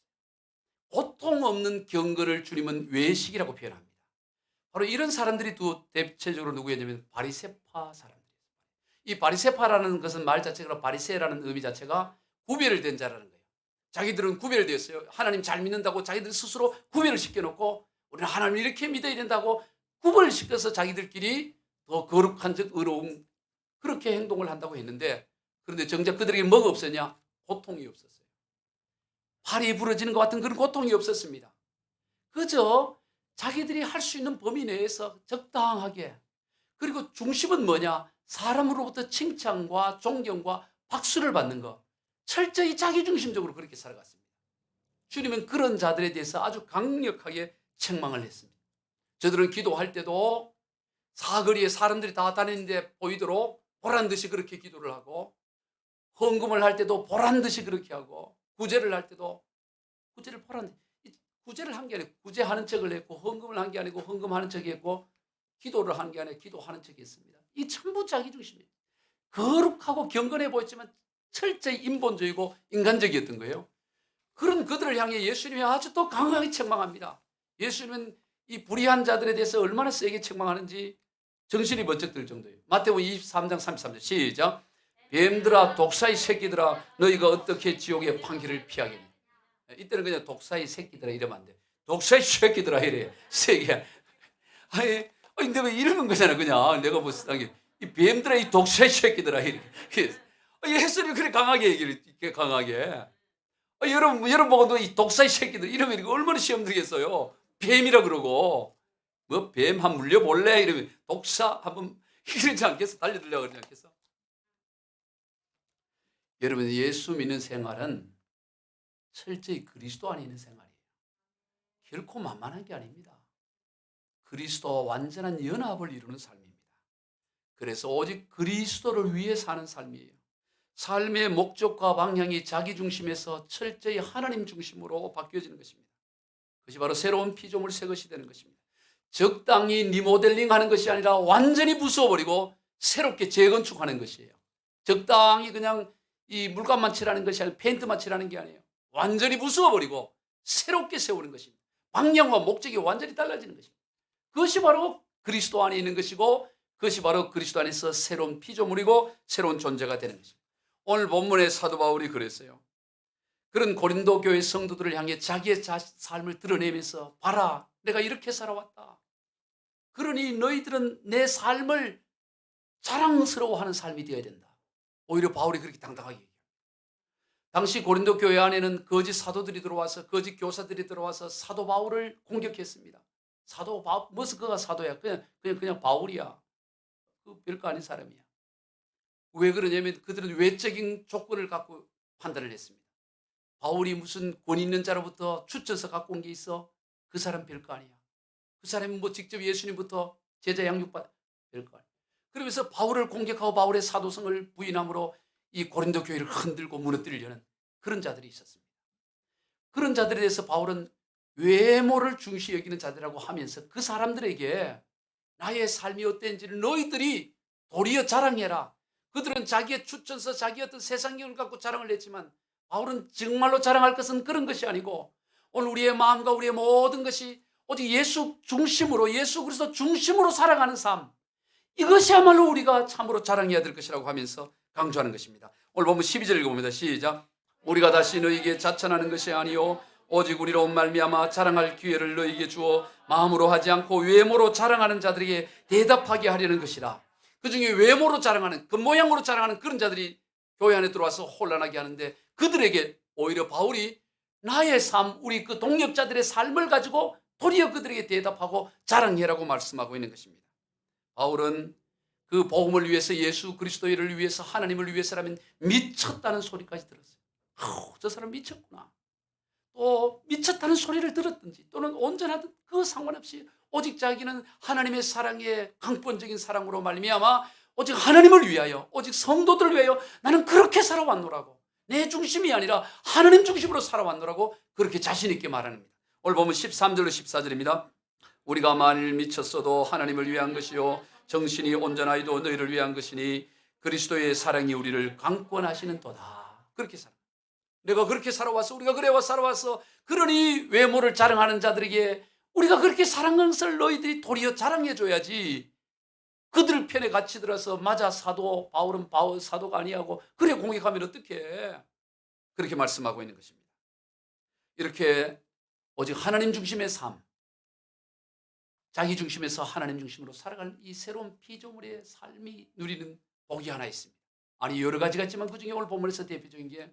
고통 없는 경건을 주님은 외식이라고 표현합니다. 바로 이런 사람들이 또 대체적으로 누구였냐면 바리새파 사람들이에요. 이 바리새파라는 것은 말 자체가, 바리새라는 의미 자체가 구별된 자라는 거예요. 자기들은 구별되었어요. 하나님 잘 믿는다고 자기들 스스로 구별을 시켜놓고, 우리는 하나님을 이렇게 믿어야 된다고 구별을 시켜서 자기들끼리 더 거룩한 적, 의로움, 그렇게 행동을 한다고 했는데, 그런데 정작 그들에게 뭐가 없었냐? 고통이 없었어요. 팔이 부러지는 것 같은 그런 고통이 없었습니다. 그저 자기들이 할 수 있는 범위 내에서 적당하게, 그리고 중심은 뭐냐? 사람으로부터 칭찬과 존경과 박수를 받는 것. 철저히 자기중심적으로 그렇게 살아갔습니다. 주님은 그런 자들에 대해서 아주 강력하게 책망을 했습니다. 저들은 기도할 때도 사거리에 사람들이 다 다니는데 보이도록 보란 듯이 그렇게 기도를 하고, 헌금을 할 때도 보란 듯이 그렇게 하고, 구제를 할 때도 구제를 보란 듯이, 구제를 한 게 아니고 구제하는 척을 했고, 헌금을 한 게 아니고 헌금하는 척이 했고, 기도를 한 게 아니고 기도하는 척이 했습니다. 이 전부 자기중심이에요. 거룩하고 경건해 보였지만 철저히 인본주의고 인간적이었던 거예요. 그런 그들을 향해 예수님이 아주 또 강하게 책망합니다. 예수님은 이 불의한 자들에 대해서 얼마나 세게 책망하는지 정신이 번쩍 들 정도예요. 마태복음 23장 33절 시작. 뱀들아 독사의 새끼들아 너희가 어떻게 지옥의 판결을 피하겠니. 이때는 그냥 독사의 새끼들아 이러면 안 돼. 독사의 새끼들아 이래. 세게. 아니 내가 이러는 거잖아. 그냥 내가 무슨 이 뱀들아 이 독사의 새끼들아 이래. 예수님이 그래 강하게 얘기를 강하게. 여러분 보고 이 독사의 새끼들 이러면 얼마나 시험 들겠어요. 뱀이라 그러고 뭐 뱀 한 물려볼래 이러면 독사 한번 이러지 않겠어? 달려들려고 그러지 않겠어? 여러분 예수 믿는 생활은 철저히 그리스도 안에 있는 생활이에요. 결코 만만한 게 아닙니다. 그리스도와 완전한 연합을 이루는 삶입니다. 그래서 오직 그리스도를 위해 사는 삶이에요. 삶의 목적과 방향이 자기 중심에서 철저히 하나님 중심으로 바뀌어지는 것입니다. 그것이 바로 새로운 피조물 새 것이 되는 것입니다. 적당히 리모델링 하는 것이 아니라 완전히 부숴버리고 새롭게 재건축하는 것이에요. 적당히 그냥 이 물감만 칠하는 것이 아니라 페인트만 칠하는 게 아니에요. 완전히 부숴버리고 새롭게 세우는 것입니다. 방향과 목적이 완전히 달라지는 것입니다. 그것이 바로 그리스도 안에 있는 것이고 그것이 바로 그리스도 안에서 새로운 피조물이고 새로운 존재가 되는 것입니다. 오늘 본문의 사도 바울이 그랬어요. 그런 고린도 교회 성도들을 향해 자기의 삶을 드러내면서 봐라 내가 이렇게 살아왔다. 그러니 너희들은 내 삶을 자랑스러워하는 삶이 되어야 된다. 오히려 바울이 그렇게 당당하게 얘기합니다. 당시 고린도 교회 안에는 거짓 사도들이 들어와서 거짓 교사들이 들어와서 사도 바울을 공격했습니다. 사도 바울 무슨 그가 사도야? 그냥 바울이야. 그 별거 아닌 사람이야. 왜 그러냐면 그들은 외적인 조건을 갖고 판단을 했습니다. 바울이 무슨 권 있는 자로부터 추천서 갖고 온 게 있어? 그 사람 별거 아니야. 그 사람은 뭐 직접 예수님부터 제자 양육받 별거 아니야. 그러면서 바울을 공격하고 바울의 사도성을 부인함으로 이 고린도 교회를 흔들고 무너뜨리려는 그런 자들이 있었습니다. 그런 자들에 대해서 바울은 외모를 중시 여기는 자들이라고 하면서 그 사람들에게 나의 삶이 어땠는지를 너희들이 도리어 자랑해라. 그들은 자기의 추천서, 자기의 어떤 세상경을 갖고 자랑을 했지만 바울은 정말로 자랑할 것은 그런 것이 아니고 오늘 우리의 마음과 우리의 모든 것이 오직 예수 중심으로 예수 그리스도 중심으로 살아가는 삶, 이것이야말로 우리가 참으로 자랑해야 될 것이라고 하면서 강조하는 것입니다. 오늘 보면 12절 읽어봅니다. 시작. 우리가 다시 너희에게 자천하는 것이 아니요 오직 우리로 온 말미암아 자랑할 기회를 너희에게 주어 마음으로 하지 않고 외모로 자랑하는 자들에게 대답하게 하려는 것이라. 그중에 외모로 자랑하는 겉모양으로 자랑하는 그런 자들이 교회 안에 들어와서 혼란하게 하는데 그들에게 오히려 바울이 나의 삶, 우리 그 동역자들의 삶을 가지고 도리어 그들에게 대답하고 자랑해라고 말씀하고 있는 것입니다. 바울은 그 복음을 위해서 예수 그리스도를 위해서 하나님을 위해서라면 미쳤다는 소리까지 들었어요. 저 사람 미쳤구나. 또 미쳤다는 소리를 들었든지 또는 온전하든 그 상관없이 오직 자기는 하나님의 사랑의 강권적인 사랑으로 말미암아 오직 하나님을 위하여 오직 성도들을 위하여 나는 그렇게 살아왔노라고 내 중심이 아니라 하나님 중심으로 살아왔노라고 그렇게 자신 있게 말합니다. 오늘 보면 13절로 14절입니다. 우리가 만일 미쳤어도 하나님을 위한 것이요 정신이 온전하여도 너희를 위한 것이니 그리스도의 사랑이 우리를 강권하시는도다. 그렇게 살아. 내가 그렇게 살아왔어. 우리가 그래 살아왔어. 그러니 외모를 자랑하는 자들에게 우리가 그렇게 사랑하는 것을 너희들이 도리어 자랑해줘야지. 그들 편에 같이 들어서 맞아 사도 바울은 바울 사도가 아니하고 그래 공격하면 어떡해. 그렇게 말씀하고 있는 것입니다. 이렇게 오직 하나님 중심의 삶, 자기 중심에서 하나님 중심으로 살아가는 이 새로운 피조물의 삶이 누리는 복이 하나 있습니다. 아니 여러 가지가 있지만 그중에 오늘 본문에서 대표적인 게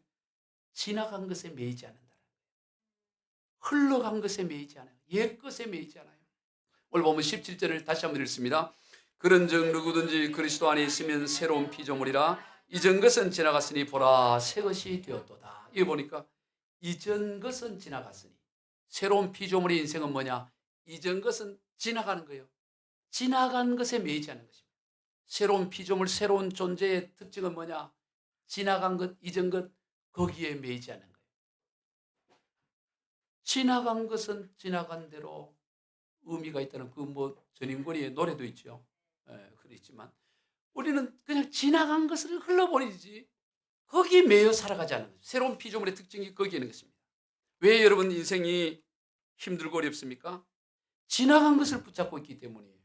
지나간 것에 매이지 않는다. 흘러간 것에 매이지 않아요. 옛것에 매이지 않아요. 오늘 보면 17절을 다시 한번 읽습니다. 그런즉 누구든지 그리스도 안에 있으면 새로운 피조물이라 이전 것은 지나갔으니 보라 새 것이 되었도다. 이거 보니까 이전 것은 지나갔으니 새로운 피조물의 인생은 뭐냐? 이전 것은 지나가는 거예요. 지나간 것에 매이지 않는 것입니다. 새로운 피조물, 새로운 존재의 특징은 뭐냐? 지나간 것, 이전 것, 거기에 매이지 않는 거예요. 지나간 것은 지나간 대로 의미가 있다는 그 뭐 전인권이의 노래도 있죠. 예, 그렇지만 우리는 그냥 지나간 것을 흘러버리지 거기에 매여 살아가지 않는 거죠. 새로운 피조물의 특징이 거기에 있는 것입니다. 왜 여러분 인생이 힘들고 어렵습니까? 지나간 것을 붙잡고 있기 때문이에요.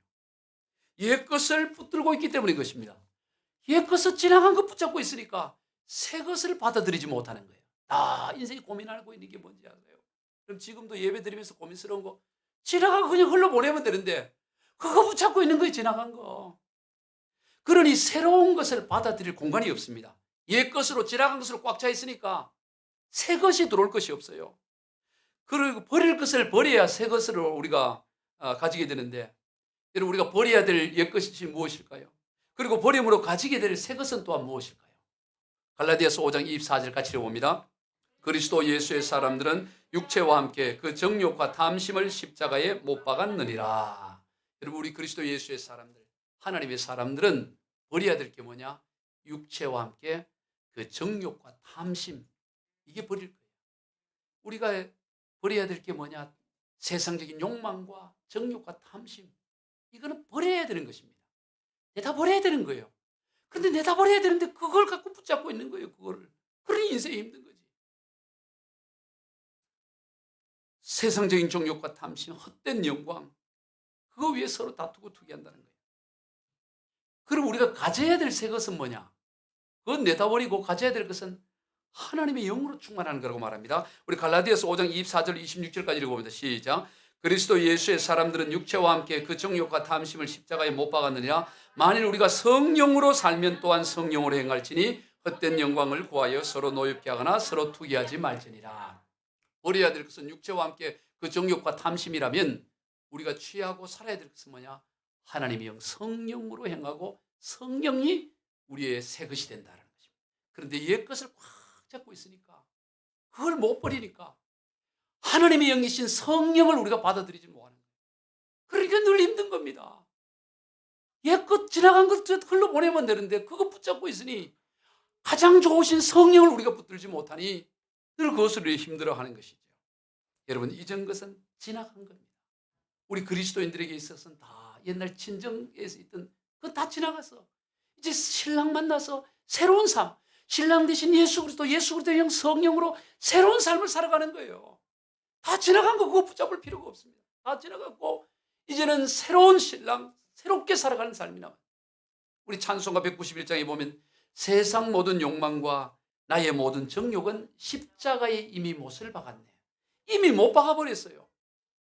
옛 것을 붙들고 있기 때문인 것입니다. 옛 것을 지나간 것 붙잡고 있으니까 새 것을 받아들이지 못하는 거예요. 인생이 고민하고 있는 게 뭔지 아세요? 그럼 지금도 예배 드리면서 고민스러운 거 지나가고 그냥 흘러보내면 되는데 그거 붙잡고 있는 거예요. 지나간 거. 그러니 새로운 것을 받아들일 공간이 없습니다. 옛 것으로 지나간 것으로 꽉 차 있으니까 새 것이 들어올 것이 없어요. 그리고 버릴 것을 버려야 새 것을 우리가 가지게 되는데, 여러분 우리가 버려야 될 옛 것이 무엇일까요? 그리고 버림으로 가지게 될 새 것은 또한 무엇일까요? 갈라디아서 5장 24절 같이 읽어봅니다. 그리스도 예수의 사람들은 육체와 함께 그 정욕과 탐심을 십자가에 못 박았느니라. 여러분 우리 그리스도 예수의 사람들, 하나님의 사람들은 버려야 될 게 뭐냐? 육체와 함께 그 정욕과 탐심, 이게 버릴 거예요. 우리가 버려야 될 게 뭐냐? 세상적인 욕망과 정욕과 탐심, 이거는 버려야 되는 것입니다. 내다 버려야 되는 거예요. 그런데 내다 버려야 되는데 그걸 갖고 붙잡고 있는 거예요. 그거를. 그러니 인생이 힘든 거지. 세상적인 정욕과 탐심, 헛된 영광, 그거 위해 서로 다투고 투기한다는 거예요. 그럼 우리가 가져야 될 새 것은 뭐냐? 그건 내다 버리고 가져야 될 것은 하나님의 영으로 충만하는 거라고 말합니다. 우리 갈라디아서 5장 24절 26절까지 읽어봅니다. 시작. 그리스도 예수의 사람들은 육체와 함께 그 정욕과 탐심을 십자가에 못 박았느니라. 만일 우리가 성령으로 살면 또한 성령으로 행할지니 헛된 영광을 구하여 서로 노엽게 하거나 서로 투기하지 말지니라. 버려야 될 것은 육체와 함께 그 정욕과 탐심이라면 우리가 취하고 살아야 될 것은 뭐냐? 하나님의 영, 성령으로 행하고 성령이 우리의 새 것이 된다는 것입니다. 그런데 옛 것을 꽉 잡고 있으니까, 그걸 못 버리니까 하나님의 영이신 성령을 우리가 받아들이지 못하는 거예요. 그러니까 늘 힘든 겁니다. 옛것 지나간 것 흘러보내면 되는데 그거 붙잡고 있으니 가장 좋으신 성령을 우리가 붙들지 못하니 늘 그것을 힘들어하는 것이죠. 여러분 이전 것은 지나간 겁니다. 우리 그리스도인들에게 있어서는 다 옛날 친정에서 있던 그거 다 지나가서 이제 신랑 만나서 새로운 삶, 신랑 대신 예수 그리스도의 영 성령으로 새로운 삶을 살아가는 거예요. 다 지나간 거 그거 붙잡을 필요가 없습니다. 다 지나갔고 이제는 새로운 신랑, 새롭게 살아가는 삶이 나와요. 우리 찬송가 191장에 보면 세상 모든 욕망과 나의 모든 정욕은 십자가에 이미 못을 박았네. 이미 못 박아버렸어요.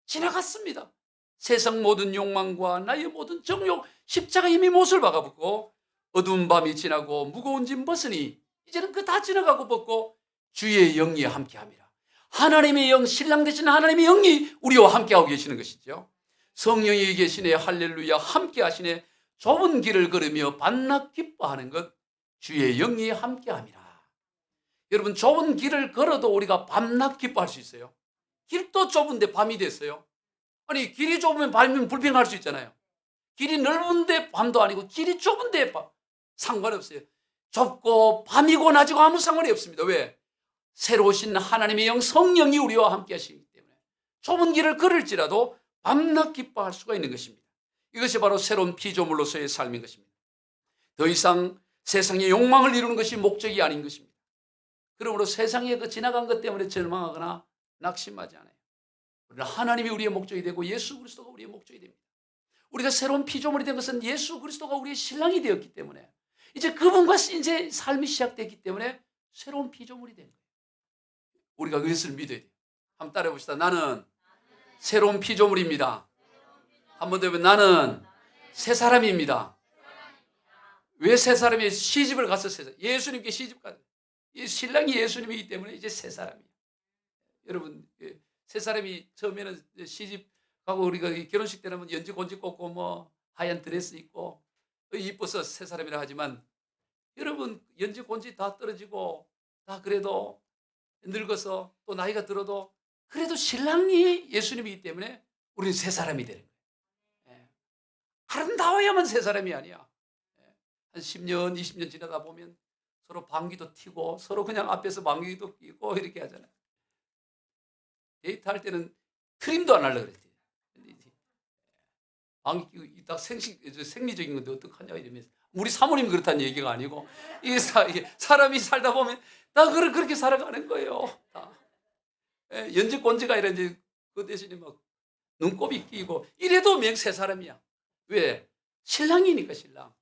지나갔습니다. 세상 모든 욕망과 나의 모든 정욕, 십자가에 이미 못을 박아버리고 어두운 밤이 지나고 무거운 짐 벗으니 이제는 그 다 지나가고 벗고 주의 영이 함께합니다. 하나님의 영, 신랑 되신 하나님의 영이 우리와 함께하고 계시는 것이죠. 성령이 계시네, 할렐루야, 함께하시네. 좁은 길을 걸으며 반납 기뻐하는 것, 주의 영이 함께함이라. 여러분 좁은 길을 걸어도 우리가 밤낮 기뻐할 수 있어요. 길도 좁은데 밤이 됐어요. 아니 길이 좁으면 밤이면 불평할 수 있잖아요. 길이 넓은데 밤도 아니고 길이 좁은데 밤, 상관없어요. 좁고 밤이고 낮이고 아무 상관이 없습니다. 왜? 새로 오신 하나님의 영 성령이 우리와 함께 하시기 때문에 좁은 길을 걸을지라도 밤낮 기뻐할 수가 있는 것입니다. 이것이 바로 새로운 피조물로서의 삶인 것입니다. 더 이상 세상의 욕망을 이루는 것이 목적이 아닌 것입니다. 그러므로 세상에 그 지나간 것 때문에 절망하거나 낙심하지 않아요. 하나님이 우리의 목적이 되고 예수 그리스도가 우리의 목적이 됩니다. 우리가 새로운 피조물이 된 것은 예수 그리스도가 우리의 신랑이 되었기 때문에 이제 그분과 이제 삶이 시작됐기 때문에 새로운 피조물이 된 거예요. 우리가 그것을 믿어야 돼요. 한번 따라해 봅시다. 나는 새로운 피조물입니다. 한번 더 해보면 나는 새 사람입니다. 왜 새 사람이 시집을 가서 새 사람? 예수님께 시집 가서 신랑이 예수님이기 때문에 이제 새 사람이에요. 여러분 새 사람이 처음에는 시집 가고 우리가 결혼식 때는 연지 곤지 꽂고 뭐 하얀 드레스 입고 이뻐서 새 사람이라 하지만 여러분 연지 곤지 다 떨어지고 다 그래도 늙어서 또 나이가 들어도 그래도 신랑이 예수님이기 때문에 우리는 새 사람이 되는 거예요. 아름다워야만 새 사람이 아니야. 한 10년, 20년 지나다 보면 서로 방귀도 튀고 서로 그냥 앞에서 방귀도 끼고 이렇게 하잖아요. 데이트할 때는 트림도 안 하려고 그랬지. 딱 생리적인 건데 어떡하냐 이러면서. 우리 사모님 그렇다는 얘기가 아니고 이게 사람이 살다 보면 다 그렇게 살아가는 거예요. 다. 연지꼰지가 아니라 이제 그 대신에 막 눈곱이 끼고 이래도 맹세 사람이야. 왜? 신랑이니까 신랑.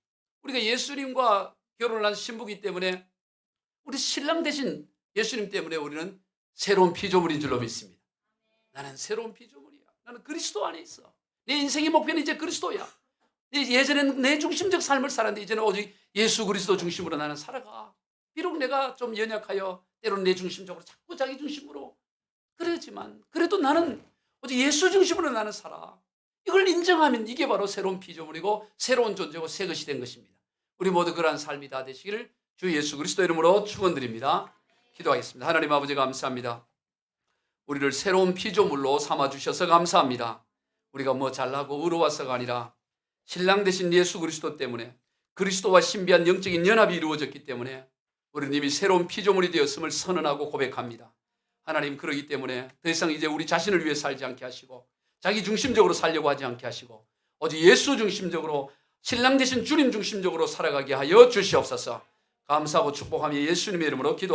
우리가 예수님과 결혼을 한 신부기 때문에 우리 신랑 대신 예수님 때문에 우리는 새로운 피조물인 줄로 믿습니다. 나는 새로운 피조물이야. 나는 그리스도 안에 있어. 내 인생의 목표는 이제 그리스도야. 예전에는 내 중심적 삶을 살았는데 이제는 오직 예수 그리스도 중심으로 나는 살아가. 비록 내가 좀 연약하여 때로는 내 중심적으로 자꾸 자기 중심으로 그러지만 그래도 나는 오직 예수 중심으로 나는 살아. 이걸 인정하면 이게 바로 새로운 피조물이고 새로운 존재고 새 것이 된 것입니다. 우리 모두 그러한 삶이 다 되시기를 주 예수 그리스도 이름으로 축원드립니다. 기도하겠습니다. 하나님 아버지 감사합니다. 우리를 새로운 피조물로 삼아주셔서 감사합니다. 우리가 뭐 잘나고 의로워서가 아니라 신랑 되신 예수 그리스도 때문에 그리스도와 신비한 영적인 연합이 이루어졌기 때문에 우리는 이미 새로운 피조물이 되었음을 선언하고 고백합니다. 하나님 그러기 때문에 더 이상 이제 우리 자신을 위해 살지 않게 하시고 자기 중심적으로 살려고 하지 않게 하시고 오직 예수 중심적으로 신랑 되신 주님 중심적으로 살아가게 하여 주시옵소서. 감사하고 축복하며 예수님의 이름으로 기도합니다.